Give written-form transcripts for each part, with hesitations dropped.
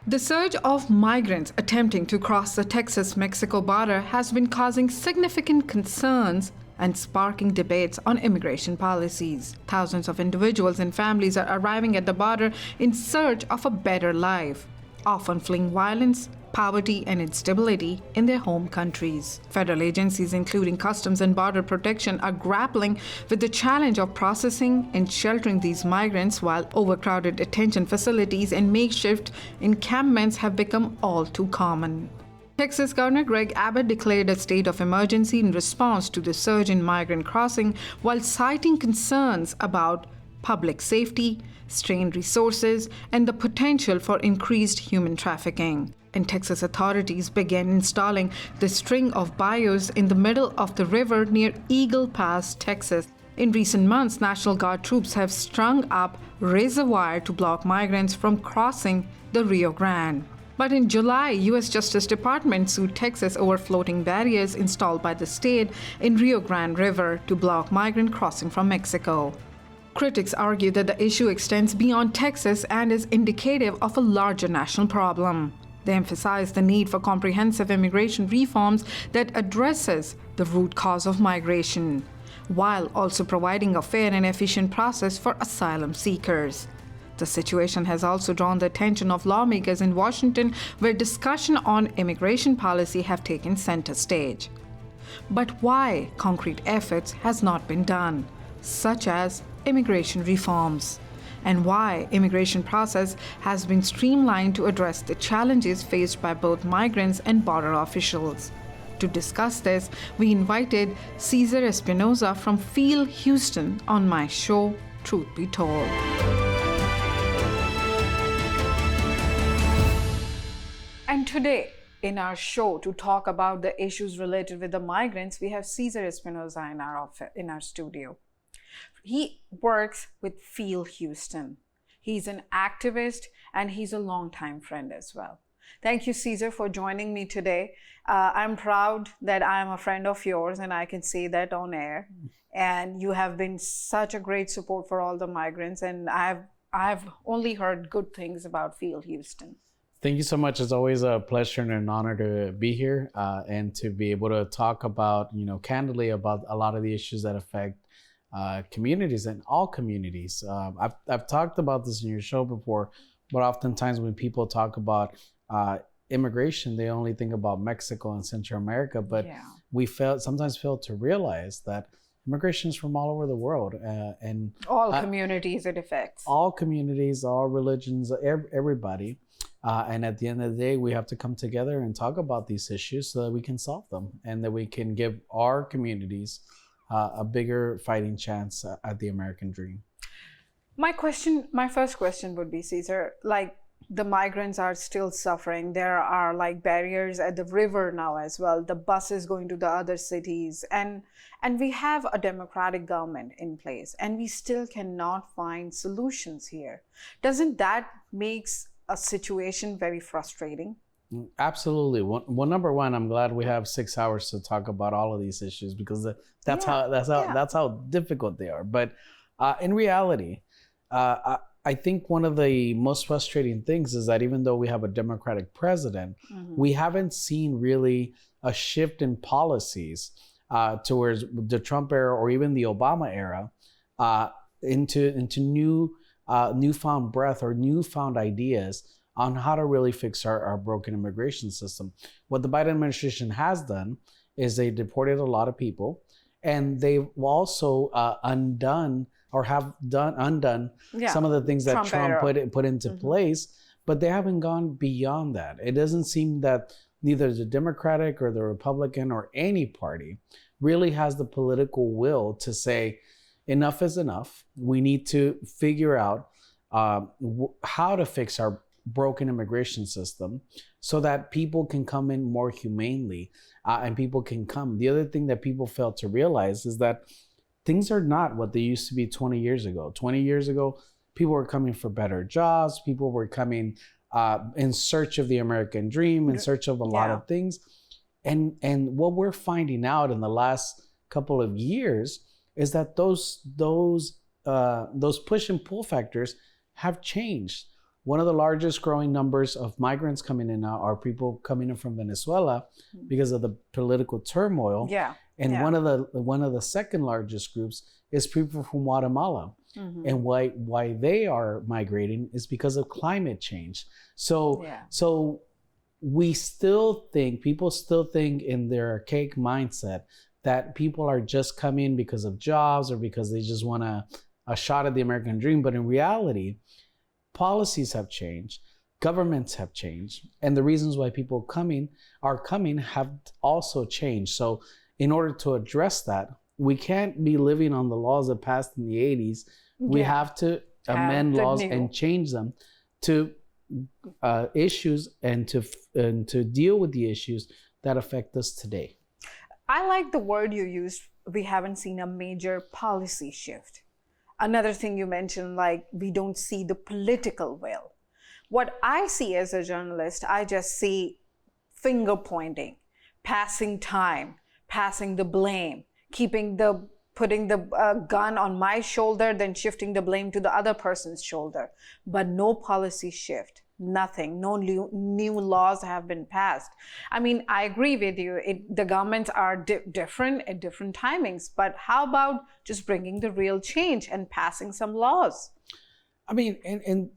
The surge of migrants attempting to cross the Texas-Mexico border has been causing significant concerns and sparking debates on immigration policies. Thousands of individuals and families are arriving at the border in search of a better life, often fleeing violence, poverty, and instability in their home countries. Federal agencies, including Customs and Border Protection, are grappling with the challenge of processing and sheltering these migrants, while overcrowded detention facilities and makeshift encampments have become all too common. Texas Governor Greg Abbott declared a state of emergency in response to the surge in migrant crossing, while citing concerns about public safety, strained resources, and the potential for increased human trafficking. And Texas authorities began installing the string of bayous in the middle of the river near Eagle Pass, Texas. In recent months, National Guard troops have strung up razor wire to block migrants from crossing the Rio Grande. But in July, U.S. Justice Department sued Texas over floating barriers installed by the state in Rio Grande River to block migrant crossing from Mexico. Critics argue that the issue extends beyond Texas and is indicative of a larger national problem. They emphasize the need for comprehensive immigration reforms that addresses the root cause of migration, while also providing a fair and efficient process for asylum seekers. The situation has also drawn the attention of lawmakers in Washington, where discussion on immigration policy have taken center stage. But why concrete efforts has not been done, such as immigration reforms, and why immigration process has been streamlined to address the challenges faced by both migrants and border officials. To discuss this, we invited Cesar Espinosa from Feel Houston on my show, Truth Be Told. And today, in our show, to talk about the issues related with the migrants, we have Cesar Espinosa in our studio. He works with Feel Houston. He's an activist and he's a longtime friend as well. Thank you, Cesar, for joining me today. I'm proud that I'm a friend of yours and I can say that on air. And you have been such a great support for all the migrants, and I've only heard good things about Feel Houston. Thank you so much. It's always a pleasure and an honor to be here and to be able to talk about, candidly about a lot of the issues that affect communities and all communities. I've talked about this in your show before, but oftentimes when people talk about immigration, they only think about Mexico and Central America, but we sometimes fail to realize that immigration is from all over the world. And all communities it affects. All communities, all religions, everybody. And at the end of the day, we have to come together and talk about these issues so that we can solve them and that we can give our communities a bigger fighting chance at the American dream. My first question would be, Cesar, the migrants are still suffering. There are barriers at the river now as well. The buses going to the other cities, and we have a democratic government in place, and we still cannot find solutions here. Doesn't that makes a situation very frustrating? Absolutely. Well, number one, I'm glad we have 6 hours to talk about all of these issues because that's how difficult they are. But in reality, I think one of the most frustrating things is that even though we have a Democratic president, we haven't seen really a shift in policies towards the Trump era or even the Obama era into newfound breath or newfound ideas on how to really fix our broken immigration system. What the Biden administration has done is they deported a lot of people, and they've also undone some of the things that Trump put into place, but they haven't gone beyond that. It doesn't seem that neither the Democratic or the Republican or any party really has the political will to say, enough is enough. We need to figure out how to fix our broken immigration system so that people can come in more humanely and people can come. The other thing that people fail to realize is that things are not what they used to be 20 years ago. 20 years ago, people were coming for better jobs. People were coming in search of the American dream, in search of a lot of things. And what we're finding out in the last couple of years is that those push and pull factors have changed. One of the largest growing numbers of migrants coming in now are people coming in from Venezuela because of the political turmoil. Yeah. And yeah. one of the second largest groups is people from Guatemala. And why they are migrating is because of climate change. So we still think, people still think in their archaic mindset that people are just coming because of jobs or because they just want a shot at the American dream. But in reality, policies have changed, governments have changed, and the reasons why people are coming have also changed. So in order to address that, we can't be living on the laws that passed in the 80s. We have to amend laws and change them to issues and to deal with the issues that affect us today. I like the word you used. We haven't seen a major policy shift. Another thing you mentioned, like we don't see the political will. What I see as a journalist, I just see finger pointing, passing time, passing the blame, putting the gun on my shoulder, then shifting the blame to the other person's shoulder. But no policy shift, nothing, no new laws have been passed. I mean, I agree with you. The governments are different at different timings, but how about just bringing the real change and passing some laws? I mean,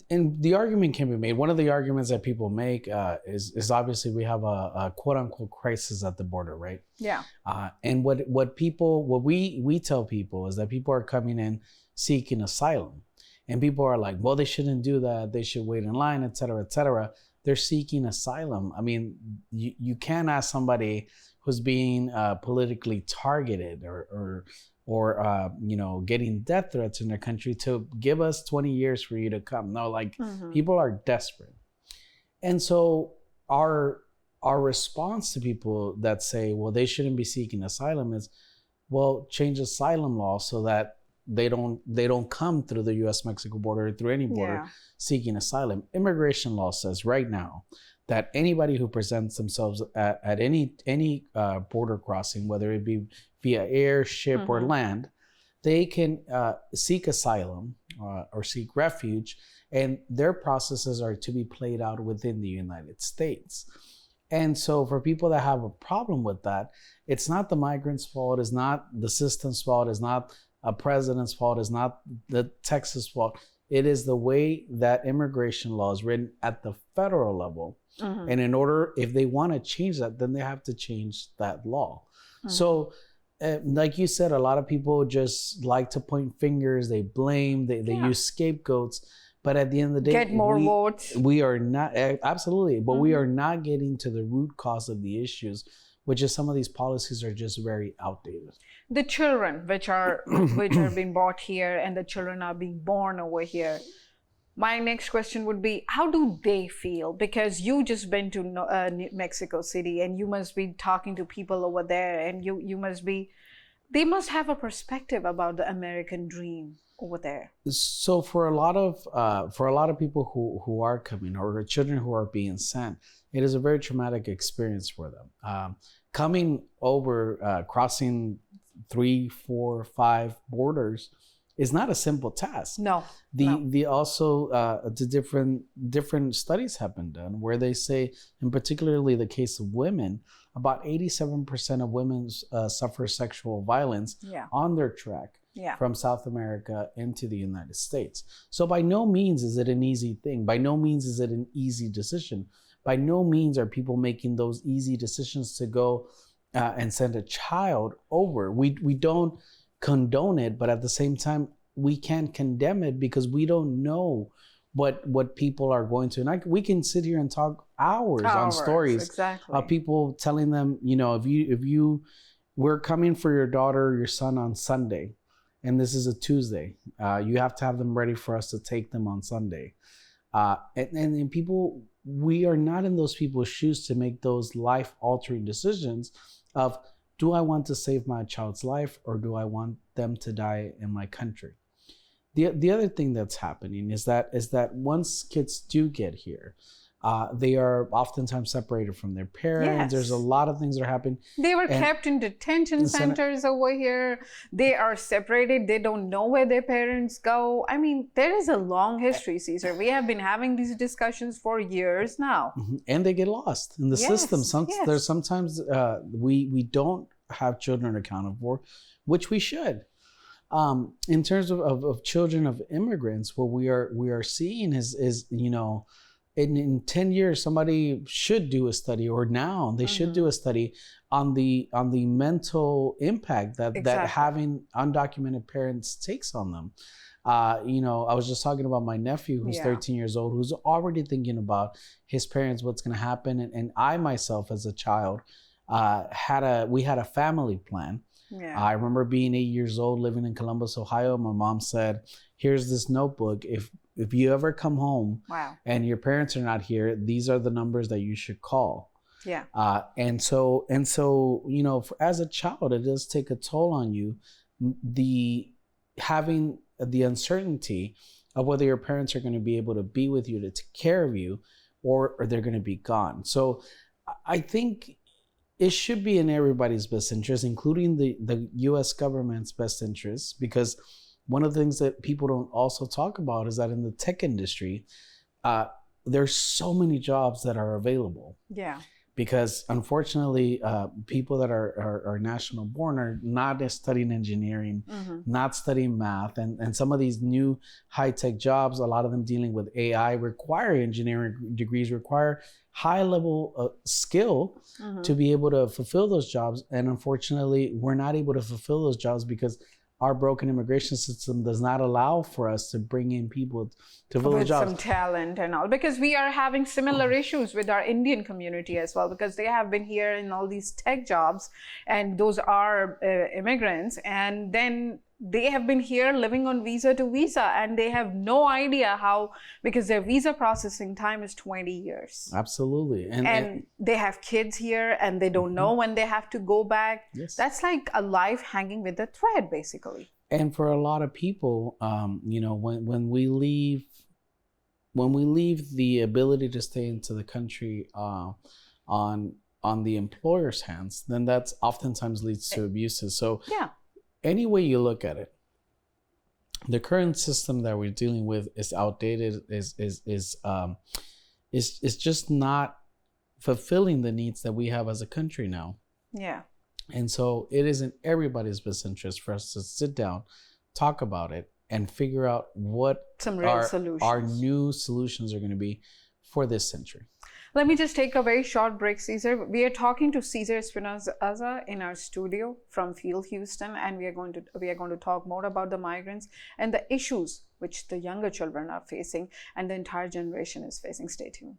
and the argument can be made. One of the arguments that people make is obviously we have a quote unquote crisis at the border, right? Yeah. And what we tell people is that people are coming in seeking asylum, and people are like, well, they shouldn't do that. They should wait in line, et cetera, et cetera. They're seeking asylum. I mean, you can't ask somebody who's being politically targeted or getting death threats in their country to give us 20 years for you to come. No, like people are desperate. And so our response to people that say, well, they shouldn't be seeking asylum is, well, change asylum law so that they don't come through the US-Mexico border or through any border seeking asylum. Immigration law says right now that anybody who presents themselves at any border crossing, whether it be via air, ship, or land, they can seek asylum or seek refuge, and their processes are to be played out within the United States. And so for people that have a problem with that, it's not the migrants' fault, it's not the system's fault, it's not a president's fault, it's not the Texas fault. It is the way that immigration law is written at the federal level. And in order, if they want to change that, then they have to change that law. So like you said, a lot of people just like to point fingers, they blame, they use scapegoats. But at the end of the day, get more votes. We are not, absolutely, but we are not getting to the root cause of the issues, which is some of these policies are just very outdated. The children which are being brought here and the children are being born over here. My next question would be, how do they feel? Because you just been to Mexico City and you must be talking to people over there, and they must have a perspective about the American dream over there. So for a lot of people who are coming, or children who are being sent, it is a very traumatic experience for them. Coming over, crossing 3, 4, 5 borders is not a simple task. No. The different studies have been done where they say, in particularly the case of women, about 87% of women suffer sexual violence on their trek from South America into the United States. So by no means is it an easy thing. By no means is it an easy decision. By no means are people making those easy decisions to go and send a child over. We don't condone it, but at the same time, we can't condemn it because we don't know what people are going to. And we can sit here and talk hours on stories of people telling them, if we're coming for your daughter or your son on Sunday, and this is a Tuesday, you have to have them ready for us to take them on Sunday. And people, we are not in those people's shoes to make those life-altering decisions of, do I want to save my child's life or do I want them to die in my country? The other thing that's happening is that once kids do get here, They are oftentimes separated from their parents. Yes. There's a lot of things that are happening. They were kept in detention centers over here. They are separated. They don't know where their parents go. I mean, there is a long history, Cesar. We have been having these discussions for years now. And they get lost in the system. There's sometimes we don't have children accounted for, which we should. In terms of children of immigrants, what we are seeing is you know, in 10 years, somebody should do a study, or now they should do a study on the mental impact that having undocumented parents takes on them. You know, I was just talking about my nephew who's 13 years old, who's already thinking about his parents, what's going to happen. And I myself, as a child, we had a family plan. Yeah. I remember being 8 years old, living in Columbus, Ohio. My mom said, "Here's this notebook. If you ever come home and your parents are not here, these are the numbers that you should call." Yeah. And so, you know, as a child, it does take a toll on you, having the uncertainty of whether your parents are going to be able to be with you to take care of you, or they're going to be gone. So I think it should be in everybody's best interest, including the U.S. government's best interest, because one of the things that people don't also talk about is that in the tech industry, there's so many jobs that are available. Yeah. Because unfortunately, people that are national born are not studying engineering, not studying math, and some of these new high-tech jobs, a lot of them dealing with AI, require engineering degrees, require high level skill to be able to fulfill those jobs. And unfortunately, we're not able to fulfill those jobs because our broken immigration system does not allow for us to bring in people to fill the jobs. With some talent and all, because we are having similar issues with our Indian community as well, because they have been here in all these tech jobs, and those are immigrants, and then they have been here living on visa to visa, and they have no idea how, because their visa processing time is 20 years. Absolutely. And they have kids here, and they don't know when they have to go back. Yes. That's like a life hanging with a thread, basically. And for a lot of people, you know, when we leave the ability to stay into the country on the employer's hands, then that's oftentimes leads to abuses. So yeah. Any way you look at it, the current system that we're dealing with is outdated, is just not fulfilling the needs that we have as a country now. Yeah. And so it is in everybody's best interest for us to sit down, talk about it, and figure out what our new solutions are going to be for this century. Let me just take a very short break, Cesar. We are talking to Cesar Espinosa in our studio from Field Houston, and we are going to talk more about the migrants and the issues which the younger children are facing and the entire generation is facing. Stay tuned.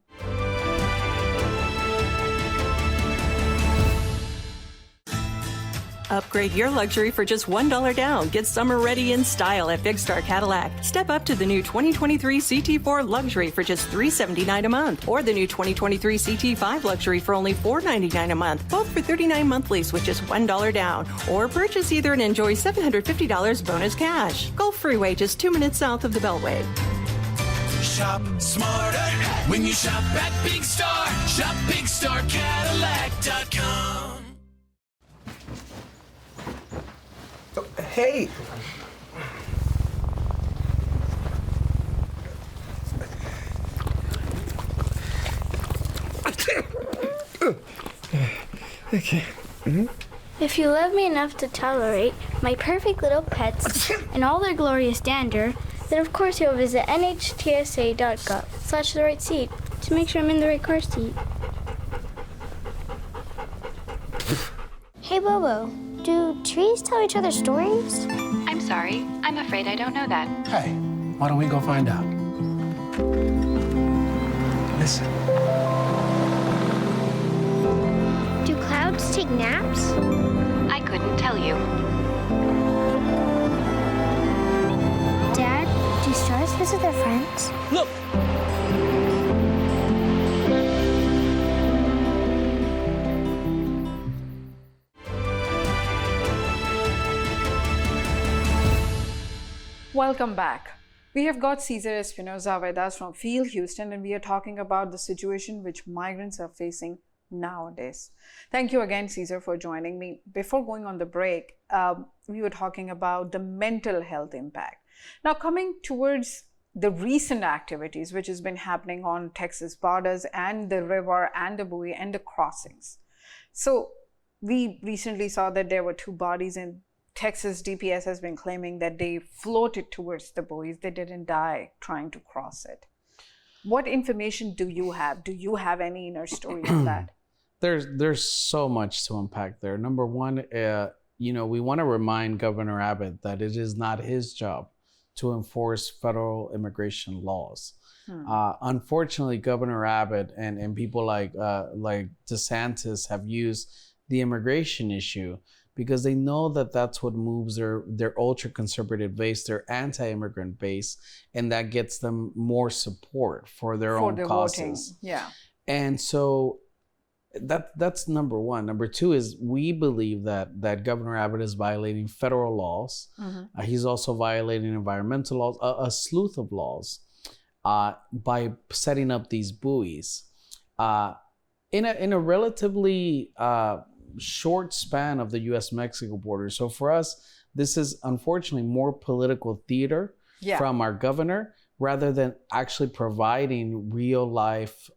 Upgrade your luxury for just $1 down. Get summer ready in style at Big Star Cadillac. Step up to the new 2023 CT4 Luxury for just $379 a month, or the new 2023 CT5 Luxury for only $499 a month, both for 39 monthlies with just $1 down. Or purchase either and enjoy $750 bonus cash. Gulf Freeway, just 2 minutes south of the Beltway. Shop smarter when you shop at Big Star. Shop BigStarCadillac.com. Hey! Okay. If you love me enough to tolerate my perfect little pets and all their glorious dander, then of course you'll visit nhtsa.gov/the right seat to make sure I'm in the right car seat. Hey, Bobo. Do trees tell each other stories? I'm sorry. I'm afraid I don't know that. Hey, why don't we go find out? Listen. Do clouds take naps? I couldn't tell you. Dad, do stars visit their friends? Look! Welcome back. We have got Cesar Espinosa with us from Field Houston, and we are talking about the situation which migrants are facing nowadays. Thank you again, Cesar, for joining me. Before going on the break, we were talking about the mental health impact. Now, coming towards the recent activities which has been happening on Texas borders and the river and the buoy and the crossings. So we recently saw that there were 2 bodies in Texas. DPS has been claiming that they floated towards the buoys. They didn't die trying to cross it. What information do you have? Do you have any inner story on that? There's so much to unpack there. Number one, we want to remind Governor Abbott that it is not his job to enforce federal immigration laws. Unfortunately, Governor Abbott and people like DeSantis have used the immigration issue because they know that that's what moves their ultra-conservative base, their anti-immigrant base, and that gets them more support for their own causes. Voting. Yeah. And so that's number one. Number two is we believe that Governor Abbott is violating federal laws. He's also violating environmental laws, a slew of laws, by setting up these buoys in a relatively short span of the U.S.-Mexico border. So for us, this is unfortunately more political theater from our governor rather than actually providing real life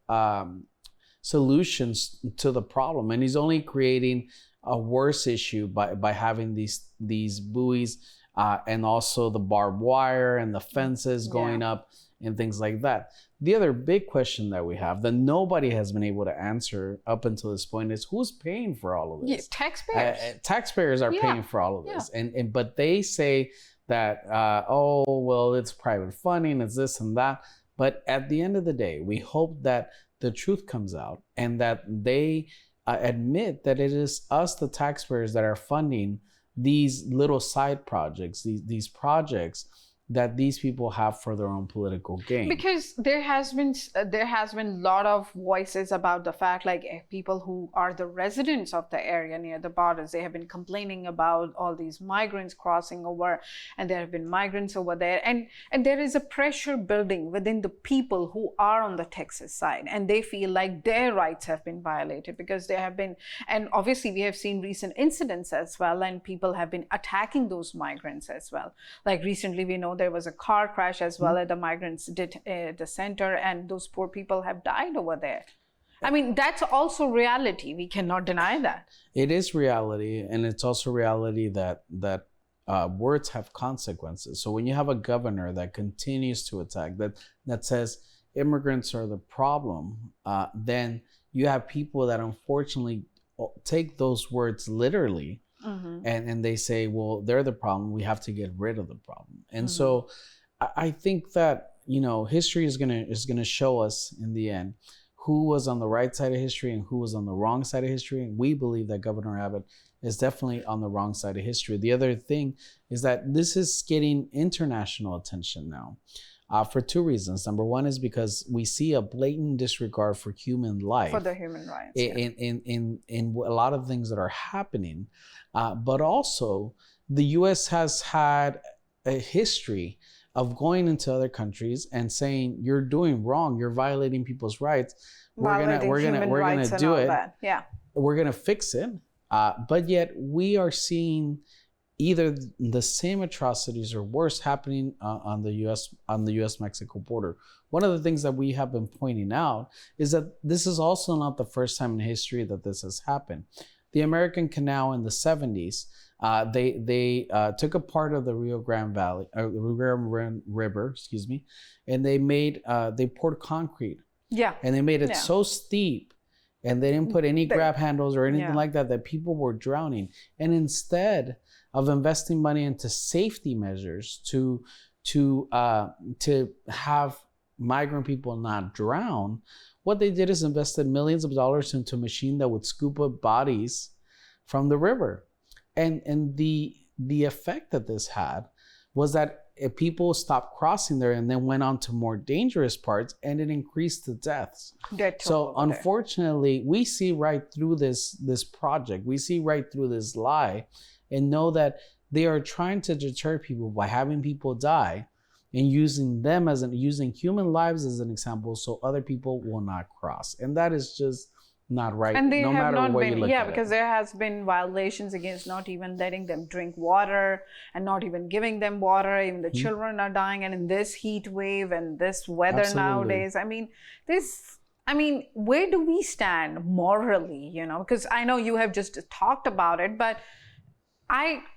solutions to the problem. And he's only creating a worse issue by having these buoys and also the barbed wire and the fences going up and things like that. The other big question that we have that nobody has been able to answer up until this point is who's paying for all of this? Taxpayers. Taxpayers are paying for all of this. But they say that, it's private funding, it's this and that. But at the end of the day, we hope that the truth comes out and that they admit that it is us, the taxpayers, that are funding these little side projects, these projects that these people have for their own political gain. Because there has been a lot of voices about the fact, like people who are the residents of the area near the borders, they have been complaining about all these migrants crossing over, and there have been migrants over there, and there is a pressure building within the people who are on the Texas side, and they feel like their rights have been violated because there have been, and obviously we have seen recent incidents as well, and people have been attacking those migrants as well. Like recently, we know there was a car crash as well at the migrants the center, and those poor people have died over there. I mean, that's also reality. We cannot deny that. It is reality, and it's also reality that words have consequences. So when you have a governor that continues to attack, that says immigrants are the problem, then you have people that unfortunately take those words literally. And they say, well, they're the problem. We have to get rid of the problem. And so I think that, history is gonna show us in the end who was on the right side of history and who was on the wrong side of history. And we believe that Governor Abbott is definitely on the wrong side of history. The other thing is that this is getting international attention now. For 2 reasons. Number one is because we see a blatant disregard for human life. For the human rights. In a lot of things that are happening. But also, the U.S. has had a history of going into other countries and saying, you're doing wrong, you're violating people's rights. We're gonna do it. We're gonna fix it. But yet we are seeing either the same atrocities or worse happening on the U.S.-Mexico border. One of the things that we have been pointing out is that this is also not the first time in history that this has happened. The American Canal in the 70s, they took a part of the Rio Grande River, and they poured concrete. And they made it so steep, and they didn't put any grab handles or anything like that people were drowning. And instead of investing money into safety measures to have migrant people not drown, what they did is invested millions of dollars into a machine that would scoop up bodies from the river. And the effect that this had was that if people stopped crossing there and then went on to more dangerous parts, and it increased the deaths. So unfortunately, we see right through this project. We see right through this lie, and know that they are trying to deter people by having people die and using them using human lives as an example so other people will not cross. And that is just not right. And they no have matter not what been, you look yeah, at because it. there has been violations against not even letting them drink water and not even giving them water. Even the children are dying, and in this heat wave and this weather nowadays, where do we stand morally? Because I know you have just talked about it, but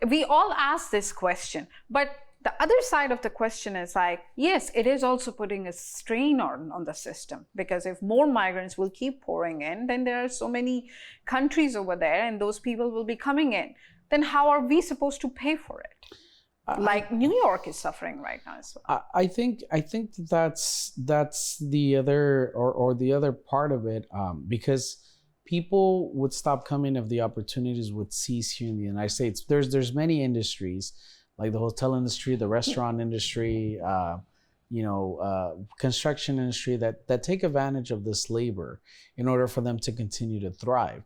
we all ask this question. But the other side of the question is like, yes, it is also putting a strain on the system, because if more migrants will keep pouring in, then there are so many countries over there and those people will be coming in. Then how are we supposed to pay for it? Like New York is suffering right now as well. I think that's the other or the other part of it, because people would stop coming if the opportunities would cease here in the United States. There's many industries, like the hotel industry, the restaurant industry, construction industry that take advantage of this labor in order for them to continue to thrive.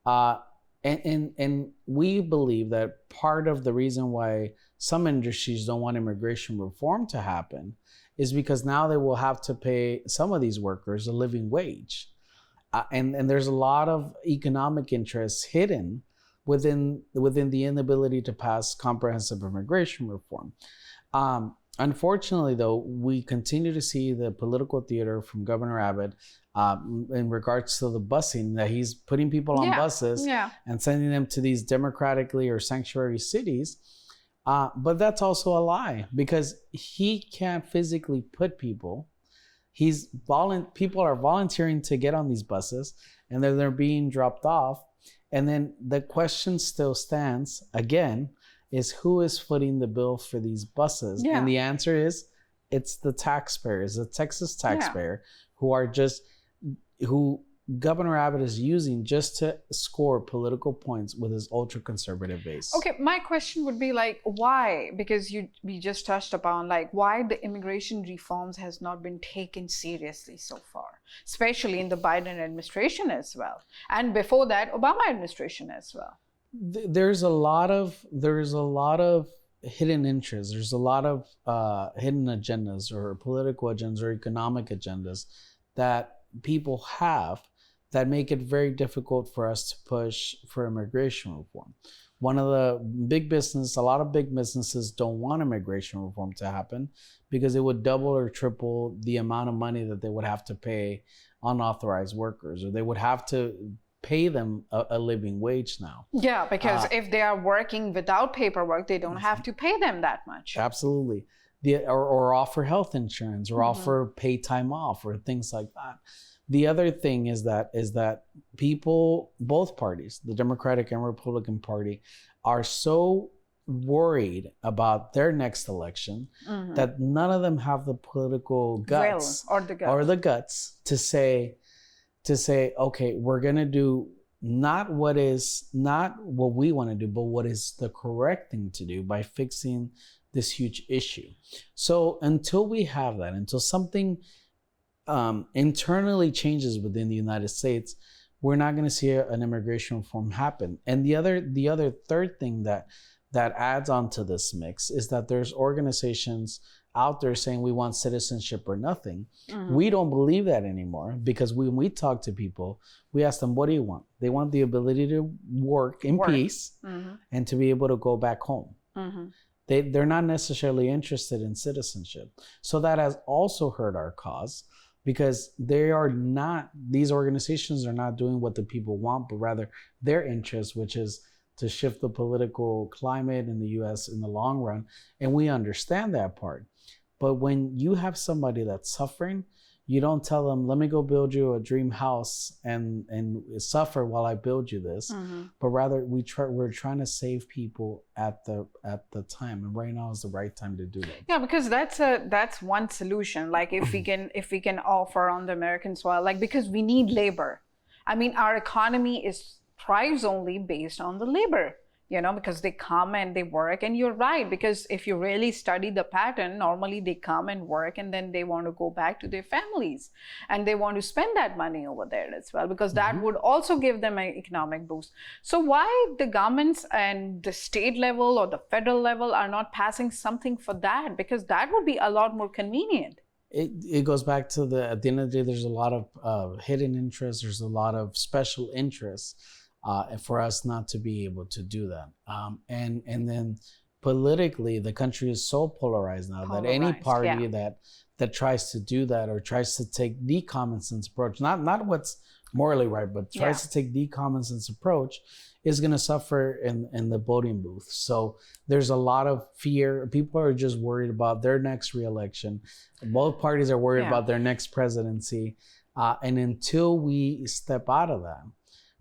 And we believe that part of the reason why some industries don't want immigration reform to happen is because now they will have to pay some of these workers a living wage. And there's a lot of economic interests hidden within the inability to pass comprehensive immigration reform. Unfortunately, though, we continue to see the political theater from Governor Abbott in regards to the busing, that he's putting people on buses and sending them to these democratically or sanctuary cities. But that's also a lie, because he can't physically put people. People are volunteering to get on these buses, and then they're being dropped off. And then the question still stands again, is who is footing the bill for these buses? And the answer is, it's the taxpayers, the Texas taxpayer, who Governor Abbott is using just to score political points with his ultra-conservative base. Okay, my question would be like, why? Because we just touched upon like why the immigration reforms has not been taken seriously so far, especially in the Biden administration as well, and before that, Obama administration as well. There's a lot of hidden interests. There's a lot of hidden agendas or political agendas or economic agendas that people have that make it very difficult for us to push for immigration reform. A lot of big businesses don't want immigration reform to happen because it would double or triple the amount of money that they would have to pay unauthorized workers, or they would have to pay them a living wage now. Yeah, because if they are working without paperwork, they don't have to pay them that much. Absolutely. Or offer health insurance, or offer paid time off, or things like that. The other thing is that people, both parties, the Democratic and Republican Party, are so worried about their next election that none of them have the political guts or the guts to say, okay, we're gonna do not what we want to do, but what is the correct thing to do by fixing this huge issue. So until we have that, until something internally changes within the United States, we're not going to see an immigration reform happen. And the other third thing that adds on to this mix is that there's organizations out there saying we want citizenship or nothing. We don't believe that anymore, because when we talk to people, we ask them, what do you want? They want the ability to work in peace and to be able to go back home. They're not necessarily interested in citizenship. So that has also hurt our cause, because these organizations are not doing what the people want, but rather their interest, which is to shift the political climate in the US in the long run. And we understand that part. But when you have somebody that's suffering, you don't tell them, let me go build you a dream house and suffer while I build you this. But rather we're trying to save people at the time. And right now is the right time to do that. Yeah, because that's one solution. Like if we can offer on the American soil, like, because we need labor. I mean, our economy thrives only based on the labor. because they come and they work. And you're right, because if you really study the pattern, normally they come and work and then they want to go back to their families and they want to spend that money over there as well, because that would also give them an economic boost. So why the governments and the state level or the federal level are not passing something for that? Because that would be a lot more convenient. It goes back to at the end of the day, there's a lot of hidden interests. There's a lot of special interests for us not to be able to do that. And then politically, the country is so polarized now that any party that tries to do that or tries to take the common sense approach, not what's morally right, but tries to take the common sense approach, is going to suffer in the voting booth. So there's a lot of fear. People are just worried about their next reelection. Both parties are worried about their next presidency. And until we step out of that,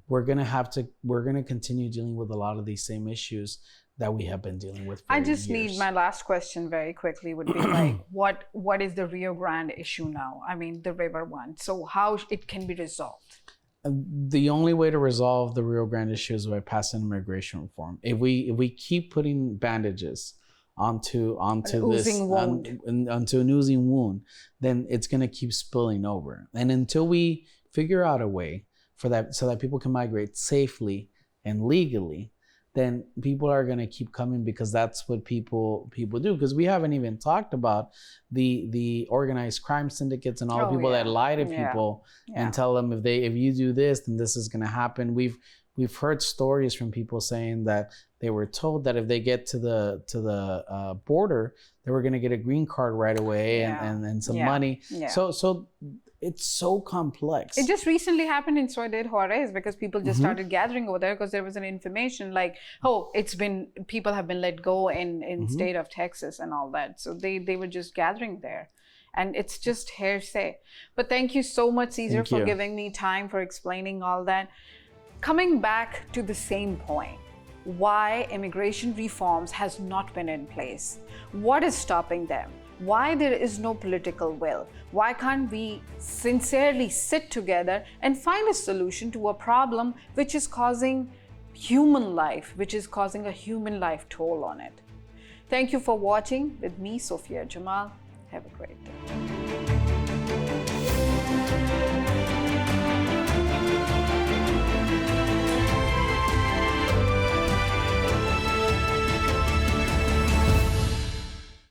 we're going to continue dealing with a lot of these same issues that we have been dealing with for I just years. need, my last question very quickly would be like, what is the Rio Grande issue now? I mean, the river one. So how it can be resolved? The only way to resolve the Rio Grande issue is by passing immigration reform. If we keep putting bandages onto an oozing wound, then it's going to keep spilling over. And until we figure out a way for that, so that people can migrate safely and legally, then people are going to keep coming, because that's what people do. Because we haven't even talked about the organized crime syndicates and all the people that lie to people and tell them if you do this, then this is going to happen. We've heard stories from people saying that they were told that if they get to the border, they were going to get a green card right away and some money. So it's so complex. It just recently happened in Ciudad Juarez, because people just started gathering over there because there was an information like, people have been let go in state of Texas and all that. So they were just gathering there. And it's just hearsay. But thank you so much, Cesar, for giving me time for explaining all that. Coming back to the same point, why immigration reforms has not been in place? What is stopping them? Why there is no political will? Why can't we sincerely sit together and find a solution to a problem which is causing human life, which is causing a human life toll on it? Thank you for watching with me, Sophia Jamal. Have a great day.